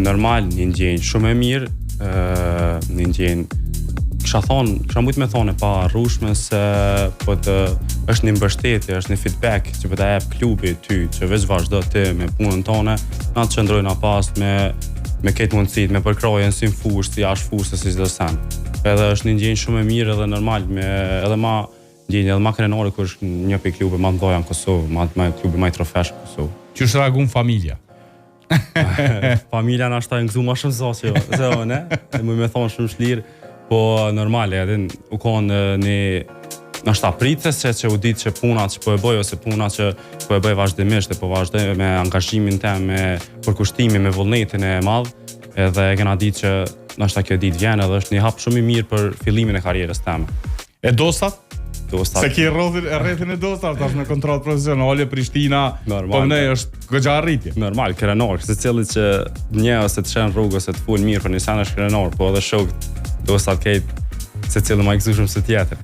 Normal, një ndjenjë shumë e mirë, një ndjenjë kisha mujt me thonë e pa rrushme se është një mbështetje, është një feedback që po ta jep klubi ty, që veç vazhdo ti me punën tonë, na të qëndrojna pas me këtë mundësit, me përkrojen si në fushë, si jashtë fushë, si çdo sen. Edhe është një ndjenjë shumë e mirë edhe normal, edhe ma krenore kur është një për klubi ma mdoja në Kosovë, klubi ma i trofesh në Kosovë. Që është reagun familja? Familja në ashtaj në këtu ma shumë zoqë, ne? Më me thonë shumë shlirë, po normal, edhe u konë një nështë apritës që u ditë që puna që po e bëj, ose puna që po e bëj vazhdimisht, po vazhdoj me angazhimin tem, me përkushtimi, me vullnetin e madh, edhe e kena ditë që nështë kjo ditë vjen edhe është një hap shumë i mirë për fillimin e karrierës teme. E dostat? Se ki rrethin e dostat, tash në kontratë profesionale, Prishtina, po ne është goxha arritje. Normal, krenar, se cili që një ose të shenë rrugë ose të ful mirë për një sen është krenar, po edhe shok dostat kejt se cili ma i kësushëm se tjetër.